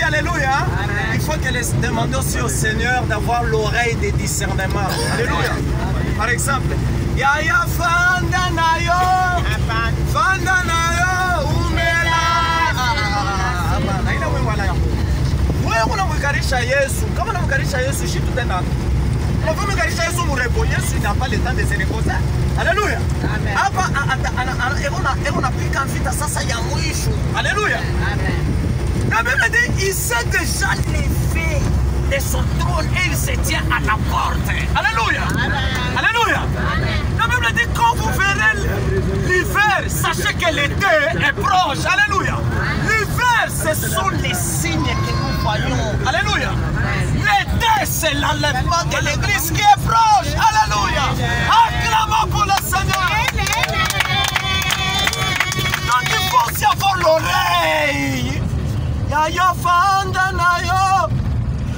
alléluia, il faut que les demander aussi au Seigneur d'avoir l'oreille des discernements. Alléluia. Par exemple, Yaya Fanda Nayo, Fanda Nayo, Umela. Wewe unamkarisha Yesu, kama unamkarisha Yesu shitu tena. Unamkarisha Yesu murebo, Yesu n'a pas le temps de se reposer. Alléluia. Hapa on a pika vita sasa ya mwisho. Alléluia. La Bible dit il s'est déjà levé de son trône et il se tient à la porte. Alléluia. Alléluia. La Bible dit quand vous verrez l'hiver, sachez que l'été est proche. Alléluia. L'hiver, ce sont les signes que nous voyons. Alléluia. L'été, c'est l'enlèvement de l'église qui est proche. Alléluia. Acclamons pour le Seigneur. Donc il faut aussi avoir l'oreille. Yaya Fanda Nayo.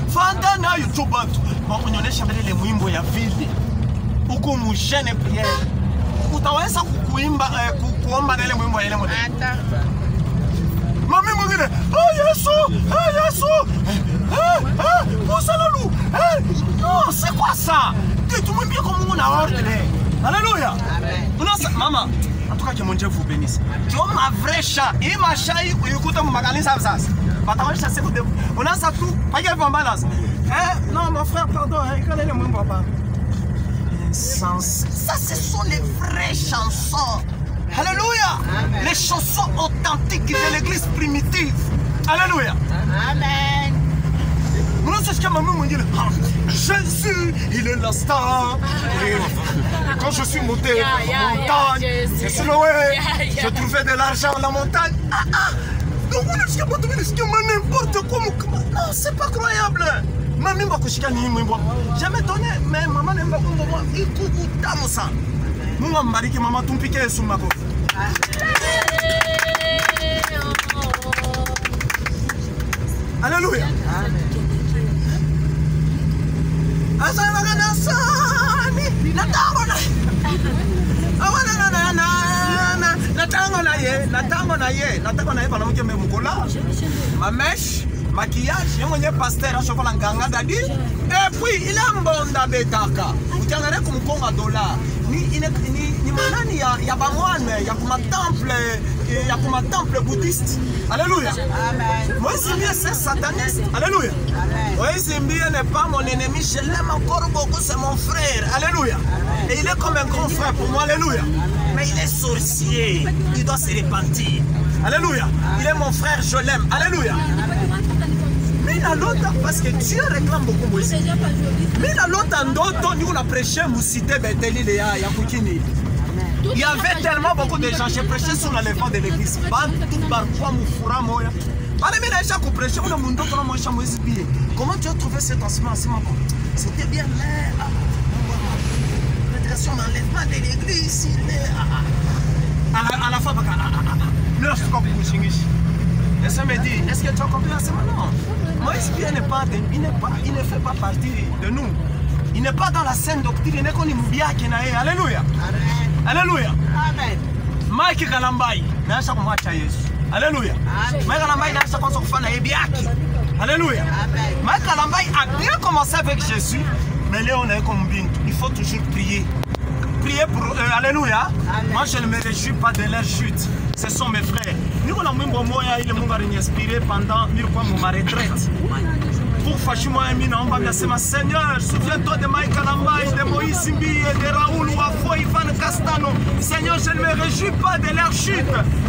Fanda Nayo. Tubantu. On a chambré les mwimbo ya vile. Uko mujene prière. Utaweza kuomba na ile mwimbo ya ile moja. Mami mwingine, Yesu, Yesu, Pousse-le-loup. Non, c'est quoi ça? Tout le monde comme on a ordre. Alléluia. Maman, en tout cas que mon Dieu vous bénisse. Tu as ma vraie chat. Et ma chat, il écoute mon magasin ça. On a ça tout. Pas qu'il y a pas balance. Non, mon frère, pardon. Quand est le monde papa? Ça, ce sont les vraies chansons. Alléluia. Les chansons authentiques de l'église primitive. Alléluia. Amen. Jésus, il est la star. Et quand je suis monté en montagne, c'est Siloé, je trouvais de l'argent à la montagne. Donc on est n'importe quoi. Non, c'est pas croyable. Jamais donné, mais maman n'aime pas comme moi. Il coucou tamosa. Nous on m'a dit que maman tout piqué sur ma côte. Alléluia. Ma mèche, maquillage, il y a un pasteur à cheval en ganga d'adi. Et puis il a un bon d'abetaka. Vous avez comme un $. Il y a pas moine, il y a comme un temple, il y a comme un temple bouddhiste. Alléluia. Moi, c'est bien, c'est sataniste. Alléluia. Moi, c'est bien, n'est pas mon ennemi, je l'aime encore beaucoup, c'est mon frère. Alléluia. Et il est comme un grand frère pour moi. Alléluia. Mais il est sorcier, il doit se repentir. Alléluia. Il est mon frère, je l'aime. Alléluia. Mais la l'autre, parce que Dieu réclame beaucoup Moïse. Mais la l'autre, nous avons prêché, nous cité Bethel, il y avait tellement beaucoup de gens. J'ai prêché sur l'enlèvement de l'église. Comment tu as trouvé cet enseignement? C'était bien, mais l'enlèvement de l'église, à la fin, et ça me dit, est-ce que tu as compris l'enseignement? Non. Moïse il ne fait pas partie de nous. Il n'est pas dans la saine doctrine. Il n'est pas dans Alléluia. Alléluia. Amen. Mike Kalambai. Alléluia. Mike Kalambai Alléluia. Mike Kalambai a bien commencé avec Jésus. Mais là on est comme bien. Il faut toujours prier. Prier pour eux. Alléluia. Moi je ne me réjouis pas de leur chute. Ce sont mes frères. Nous on a même bon moyen il m'a inspiré pendant ma retraite. Pour Fachimoa et Mina, on va bien Seigneur, souviens-toi de Mike Kalambai, de Moïse Simbi et de Raoul Wafo, Ivan Castano. Seigneur, je ne me réjouis pas de leur chute.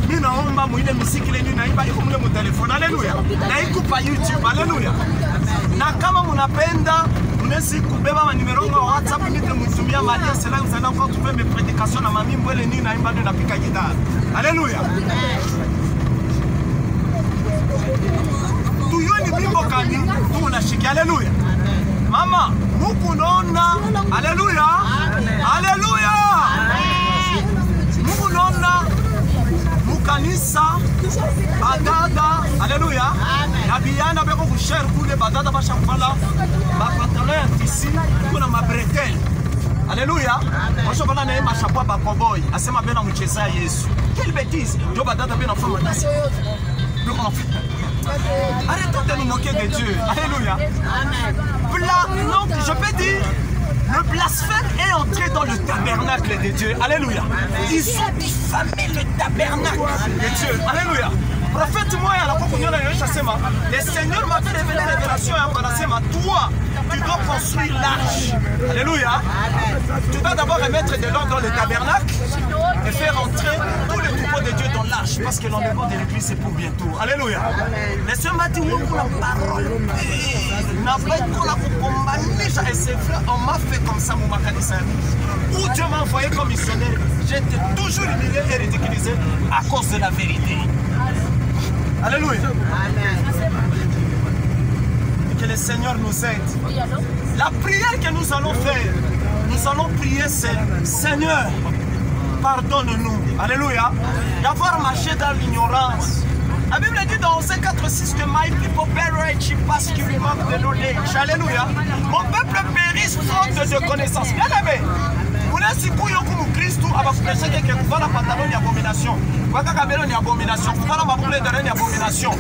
Mina, on va mouiller musique, il est nu, il va y avoir mon téléphone. Alléluia. Il coupe à YouTube. Alléluia. Nakama munapenda, unesi kubeba ma numéro wa WhatsApp, nite mutumia Maria, c'est là où vous allez encore trouver mes prédications na mami mbwele ni na imba de la pika guitare. Alléluia. Alléluia. Maman, mukunona. Alléluia. Alléluia. Mukunona. Mukanisa. Badada. Alléluia. Nabiana beko kusher kule badada bashakala. Ma pantalon ici, kuna ma bretelle. Alléluia. Moi je vais aller ma chapeau ba cowboy. Asema bena mcheza Yesu. Quelle bêtise. Jo badada bena fama dasi. Arrêtons de nous moquer de Dieu. Alléluia. Non, je peux dire, le blasphème est entré dans le tabernacle de Dieu. Alléluia. Ils ont diffamé le tabernacle de Dieu. Alléluia. Prophète moi, le Seigneur m'a fait révéler la révélation à toi, tu dois construire l'arche. Alléluia. Tu dois d'abord remettre de l'ordre dans le tabernacle et faire entrer tous les troupeaux de Dieu dans l'arche, parce que l'enlèvement de l'église c'est pour bientôt. Alléluia. Le Seigneur m'a dit pour la parole. Et c'est vrai, on m'a fait comme ça, mon macanissa. Où Dieu m'a envoyé comme missionnaire, j'étais toujours humilié et ridiculisé à cause de la vérité. Alléluia. Que le Seigneur nous aide. La prière que nous allons faire, nous allons prier, c'est Seigneur, pardonne-nous. Alléluia. D'avoir marché dans l'ignorance. La Bible dit dans 4:6 que my people perish parce qu'ils lui manquent de knowledge. Alléluia. Mon peuple périsse faute de connaissance. Bien aimé. Vous n'êtes si couillon comme Christ ou avec le Seigneur qui vous la pantalon d'abomination. Vous avez cabello d'abomination. Vous avez ma boule de d'abomination.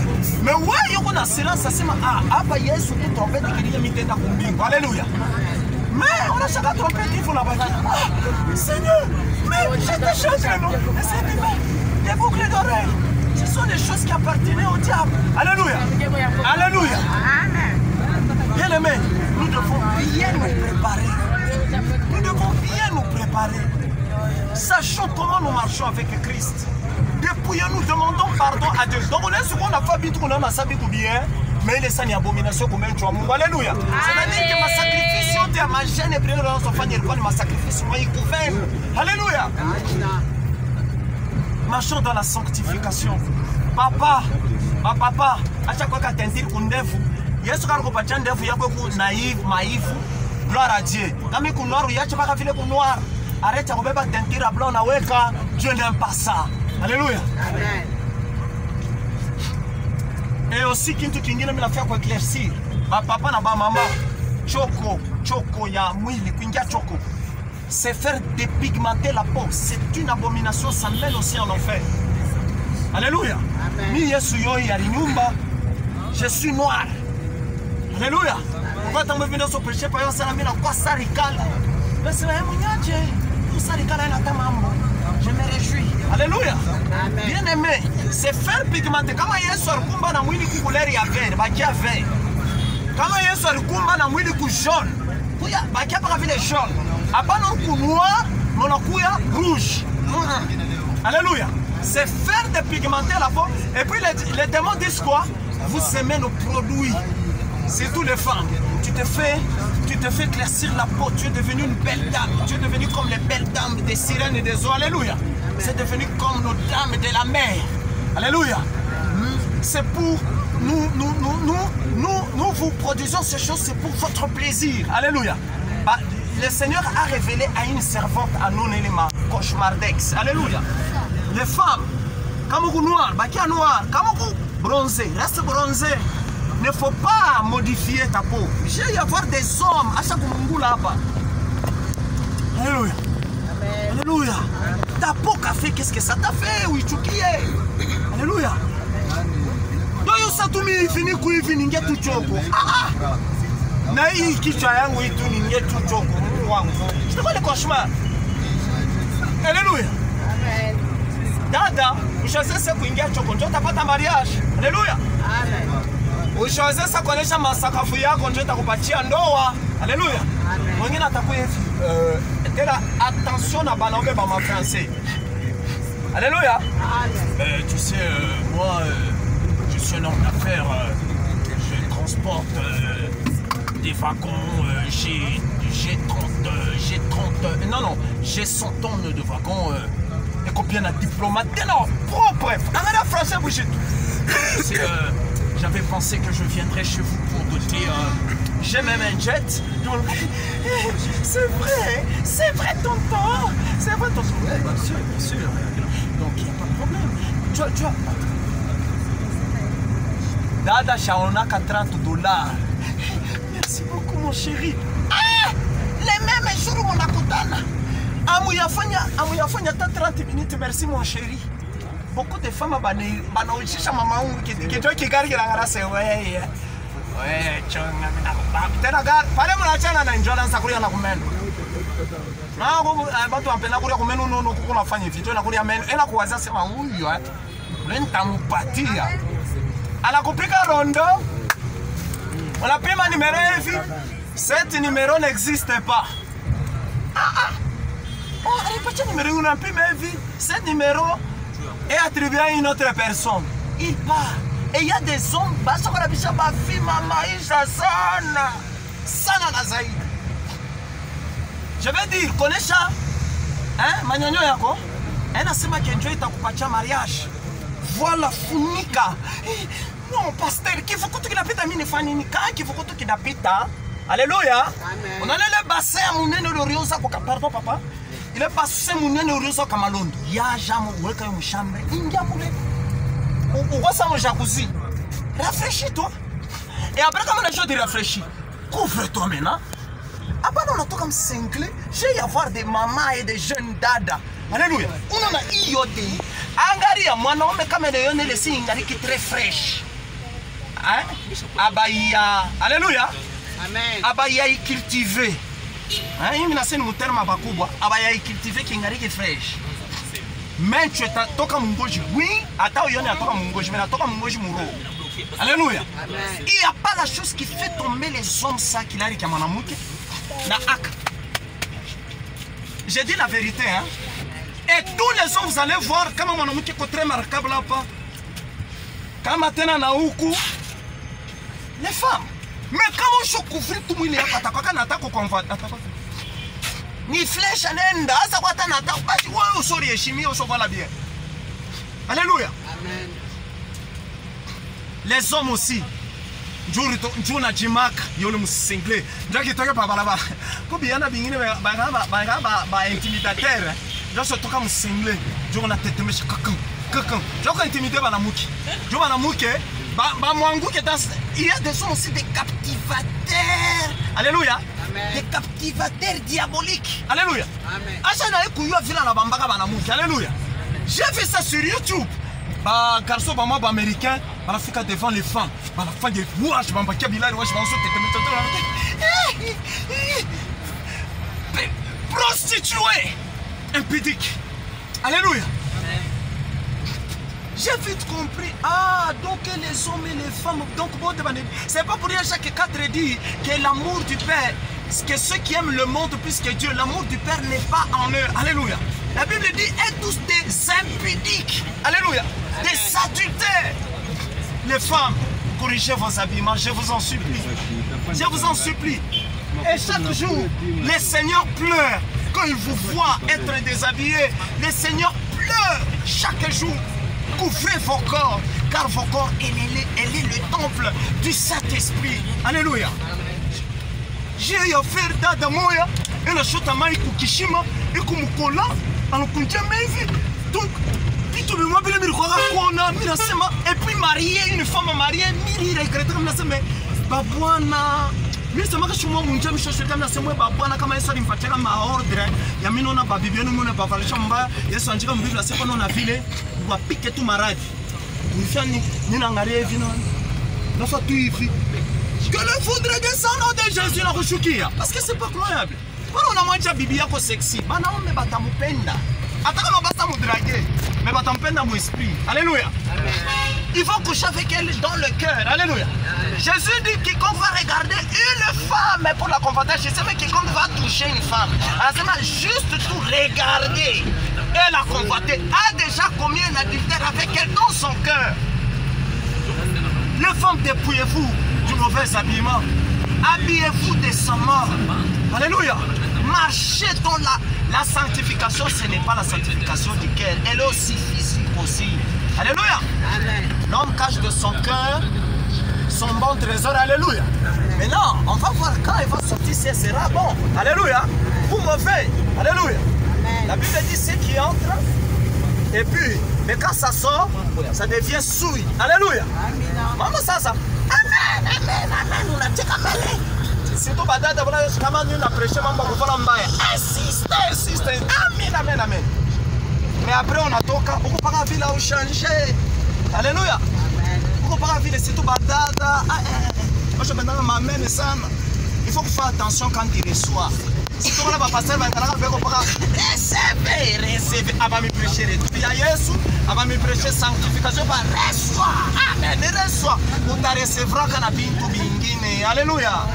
Mais ouais, il y a un silence. Ça c'est ma ah, Yesu qui trompette qui dit imiter ta combine. Alléluia. Mais on a chacun trompé qui faut la bataille. Ah, Seigneur, mais je te change le nom. Des boucles d'oreilles. Ce sont des choses qui appartenaient au diable. Alléluia. Alléluia. Bien aimé, nous devons bien nous préparer. Nous devons bien nous préparer. Sachons comment nous marchons avec Christ. Depuis nous demandons pardon à Dieu. Donc on est ce qu'on a fait vite, on a sabi tout bien. Mais il est sans abomination comme un tueur. Alléluia. C'est-à-dire que ma sacrifice, on est ma gêne et prière dans son famille, ma sacrifice, moi il couvert. Alléluia. Marchons dans la sanctification. Papa, à chaque fois que tu as un ndevu, il y a ce qu'on a un ndevu, il y a beaucoup naïf, maïf, gloire à Dieu. Quand il y a un noir, il y a un peu de noir. Arrête, on ne peut pas tentir à blanc, Dieu n'aime pas ça. Alléluia. Et aussi, qui est la faire pour éclaircir. Papa, maman, choco, ya mouili, choco. C'est faire dépigmenter la peau. C'est une abomination, ça mène aussi en enfer. Alléluia. Je suis noir. Alléluia. Pourquoi tu me viens de prêcher par exemple, je me réjouis. Alléluia. Bien aimé, c'est faire pigmenter. Comment il y a un combat dans le couleur et vert, vert. Comment il y a un combat dans le jaune, il y a pas de jaune. Après non noir, mon rouge. Alléluia. C'est faire dépigmenter la peau. Et puis les démons disent quoi? Vous aimez nos produits. C'est tous les femmes. Tu te fais éclaircir la peau. Tu es devenu une belle dame. Tu es devenu comme les belles dames des sirènes et des eaux. Alléluia. C'est devenu comme nos dames de la mer. Alléluia. C'est pour nous vous produisons ces choses, c'est pour votre plaisir. Alléluia. Le Seigneur a révélé à une servante anonyme cauchemardex. Alléluia. Les femmes, comme vous noir, bakia noir, comme vous bronzé, reste bronzé. Ne faut pas modifier ta peau. Il y avoir des hommes à chaque moment là-bas. Alléluia. Alléluia. Ta peau qu'a fait, qu'est-ce que ça t'a fait? Oui, tu qui es? Alléluia. Donc, il s'est tout mis, fini, il finit, il tout choco. Na hii kichwa yangu hii tu ni yetu choko Mungu wangu. Sitakuwa ni cauchemar. Alléluia. Amen. Dada, ushaweza kuingia choko ndio utapata mariage. Alléluia. Amen. Ushaweza kuonesha masakafu yako ndio utakupatia ndoa. Alléluia. Amen. Mwingine atakuwa hivi. Tena attention na banaombe ba ma français. Alléluia. Amen. Tu sais moi je suis un homme d'affaires, je transporte des wagons, j'ai 100 tonnes de wagons et combien de diplomates. Non, bref, en français, j'avais pensé que je viendrais chez vous pour te dire, j'ai même un jet. Donc, c'est vrai tonton, c'est vrai tonton. Ouais, bien sûr. Donc il n'y a pas de problème. Tu vois. Dada shaonaka $30. Merci beaucoup mon chéri. Ah, les mêmes jours mon akutana. Amuyafanya ta 30 minutes, merci mon chéri. Beaucoup de femmes banaujisha mama ungu kitoi kigari la ngara sewe. Tena gari pale mnachana na insurance kulia na kumeno. Na watu wampenda kulia kumeno nono kuko nafanya vitu na kulia meno. Ela kuwazia sema huyu nitampatia. Anakupika rondo. Unapima numero hivi. Cette numéro n'existe pas. Oh, elle numéro unapima hivi. Cette numéro est attribué à une autre personne. Il part. Et il y a des hommes, je vais dire, connais ça? Hein? Manyonyo yako? Elle a dit que Dieu t'a coupé mariage. Voilà, funika. Non, pasteur, qu'il faut que tu n'habites mine faninika, qu'il faut que tu n'habites. Alléluia. On a le bassin à mon nez de l'oriosa, pardon, papa. Il est passé mon nez de l'oriosa comme à Londres. Il y a jamais une chambre. Il y a on voit ça mon jacuzzi. Rafraîchis-toi. Et après, comme les gens te rafraîchis, couvre-toi maintenant. Après, on a tout comme cinglé. J'ai y avoir des mamans et des jeunes dada. Alléluia. On en a iodé. Angari à moi, non, mais comme les gens les signes, qui est très fraîche. Hein? Abaya. Alléluia. Amen. Abaya est cultivé. Hein? Il y a un terme à Bakouba. Abaya est cultivé qui est fraîche. Mais tu toka mungoji, oui, attends, il y a toka mungoji, mais toka mungoji mouro. Alléluia. Il n'y a pas la chose qui fait tomber les hommes ça qu'il a dit à Manamuke. Na ak. J'ai dit la vérité, hein. Et tous les hommes, vous allez voir comment Manamuke est très remarquable là-bas. Quand maintenant na uku, les femmes. Mais comment je couvre tout le monde ni flèche nenda asa kwa tana tabaji wewe usori heshimia usovala bien. Alléluia. Amen. Les hommes aussi. Njoo na jimaka yole musingle. Njaki toke pa balaba. Ko biana bingine ba intimidateur. Njoo toka musingle. Njoo na tetemesha kakam. Njoo intimider bana muki. Njoo bana muke ba mwanguke dans il y a des hommes aussi des captivateurs. Alléluia. Des captivateurs diaboliques. Alléluia. Alléluia. J'ai vu ça sur YouTube. Bah, garçon, bah, moi, bah, américain, bah, l'Afrique devant les femmes. Bah, la femme des rouages, bah, kabila, rouages, bah, prostituée. Impudique. Alléluia. J'ai vite compris. Ah, donc les hommes et les femmes. Donc, bon, c'est pas pour dire chaque 4 dit que l'amour du Père, que ceux qui aiment le monde plus que Dieu, l'amour du Père n'est pas en eux. Alléluia. La Bible dit, êtes tous des impudiques. Alléluia. Des adultères. Les femmes, corrigez vos habillements, je vous en supplie. Je vous en supplie. Et chaque jour, les seigneurs pleurent quand ils vous voient être déshabillés. Les seigneurs pleurent chaque jour. Couvrez vos corps, car vos corps, elle est le temple du Saint-Esprit. Alléluia. J'ai offert dada moya, et la chute à maï kukishima, et kumukola, alors qu'on tient mes donc, et puis marier une femme mariée, miri regrette comme ça, mais babouana. Mais c'est moi que je suis mon dieu, je suis comme ça, moi babouana comme ça, il me fait ma ordre. Yamino na babibi, nous na bavale chamba, yesu anjika mbibla, c'est qu'on a filé, on va piquer tout marade. Nous faisons ni n'angarié vino, nous faisons tout ici. Que le foudre descende au nom de Jésus la Rushukia, parce que c'est pas croyable. On a mangé bibi yako sexy, bana on me batamupenda. Attends, on va pas me draguer, mais batamupenda mon esprit. Alléluia. Il faut coucher avec elle dans le cœur. Alléluia. Jésus dit quiconque va regarder une femme pour la convoiter, je sais mais quiconque va toucher une femme. Alors juste tout regarder et la convoiter a déjà commis un adultère avec elle dans son cœur. Les femmes, dépouillez-vous du mauvais habillement. Habillez-vous décemment. Alléluia. Marchez dans la sanctification, ce n'est pas la sanctification du cœur. Elle est aussi physique aussi. Alléluia. L'homme cache de son cœur son bon trésor. Alléluia. Maintenant, on va voir quand il va sortir, ce sera bon. Alléluia. Vous mauvais. Alléluia. La Bible dit ce qui entre. Et puis, mais quand ça sort, ça devient souille. Alléluia. Maman, ça. Amen, amen, amen. On a dit qu'amen. C'est tout badada, voilà, comment nous a prêché, maman, pour faire un bail. Insiste. Amen, amen, amen. Mais après, on a toka, on peut pas la ville à changer. Alléluia. On peut pas la ville, c'est tout badada. Moi, je me donne ma main, mais ça, il faut faire attention quand il reçoit. Si tu vas passer, recevez, avant de prêcher le tout. Il y a Jésus, avant de prêcher sanctification, reçois. Amen, reçois. Vous te recevrez quand tu bintu bingine. Alléluia.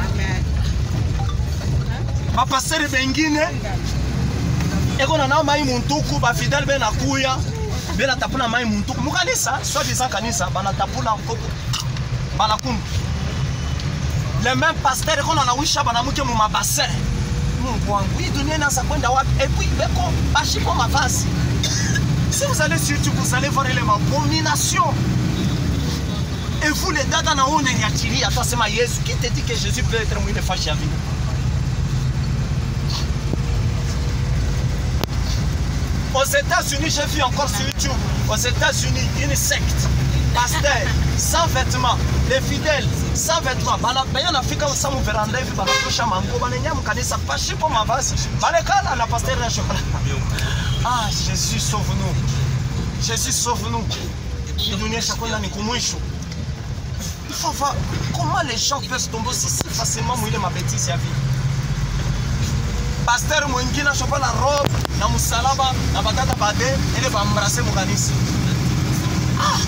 Ma pasteur bengine. Et qu'on a mai muntuku, ba fidèle ben akuya, ben atapuna mai muntuku. Mukanisa, soit disant kanisa, ben atapuna nkoko, balakun. Les mêmes pasteurs qu'on a wisha ben amuke mu mabassin. Oui, donner dans sa pointe et puis beko, bachipo ma face. Si vous allez sur YouTube, vous allez voir les abominations. Et vous les dates dans on est attiré à toi c'est ma Jésus qui te dit que Jésus peut être moins fâché à vie. Aux États-Unis, j'ai vu encore sur YouTube, aux États-Unis, une secte, pasteur, sans vêtements, les fidèles, sans vêtements. En Afrique, on s'en va rendre, on va toucher mango, on va aller pas chez pour ma base. La pasteur de chocolat. Ah, Jésus, sauve-nous. Jésus, sauve-nous. Il nous chacun dans les il faut voir comment les gens peuvent tomber aussi facilement mouiller ma bêtise à vie. Pasteur mwingine chopa la robe na musalaba na batata bade ele va embrasser mon kanisa. Ah.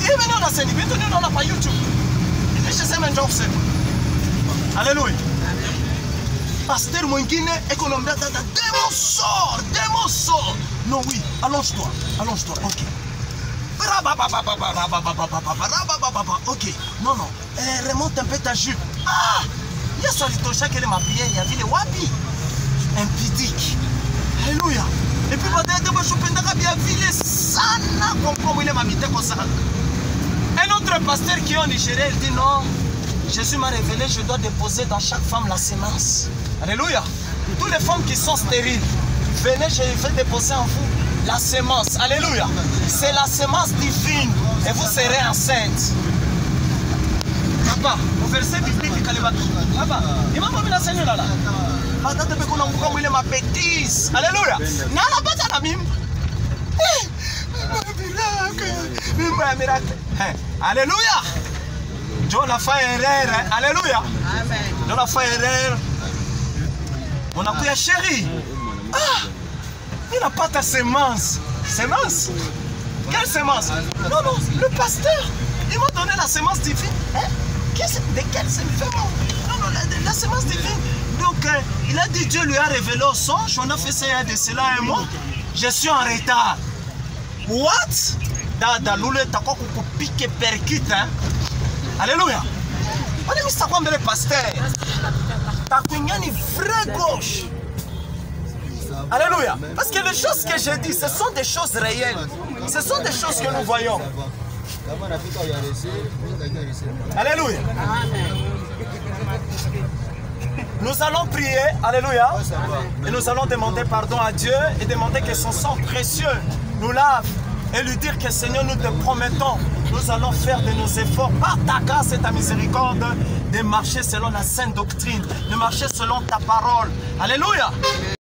Et maintenant dans cette vidéo nous on pas YouTube. Et je sais même pas c'est. Alléluia. Pasteur mwingine économie data démon sort. Non oui, allonge-toi. OK. OK. Non. Remonte un peu ta jupe. Ah! Il y a sur le chaque ma prière, il y a vu les wabi. Impudique. Alléluia. Et puis peut-être que je peux bien vivre sana comme il est mamité comme ça. Un autre pasteur qui est en Nigeria, il dit non, Jésus m'a révélé, je dois déposer dans chaque femme la sémence. Alléluia. Toutes les femmes qui sont stériles, venez, je vais déposer en vous la sémence. Alléluia. C'est la sémence divine et vous serez enceinte. Papa, au verset biblique, papa, il m'a mis la Seigneur là. Attends, tu peux qu'on envoie ma bêtise. Alléluia. Nana pas ta mime. Miracle. Alléluia. John a fait erreur. Alléluia. John a fait erreur. On a pris un chéri. Ah, il n'a pas ta sémence. Sémence? Quelle sémence? Non, le pasteur. Il m'a donné la sémence divine. De quelle sémence? Non, la sémence divine. Donc, il a dit, Dieu lui a révélé au songe. On a fait ça il y a de cela un mois. Je suis en retard. What? Loulé, t'as quoi pour piquer percute, hein? Alléluia. On a mis ça comme le pasteur. T'as une vraie gauche. Alléluia. Parce que les choses que j'ai dit, ce sont des choses réelles. Ce sont des choses que nous voyons. Alléluia. Nous allons prier, alléluia, et nous allons demander pardon à Dieu et demander que son sang précieux nous lave et lui dire que Seigneur, nous te promettons, nous allons faire de nos efforts par ta grâce et ta miséricorde de marcher selon la sainte doctrine, de marcher selon ta parole. Alléluia.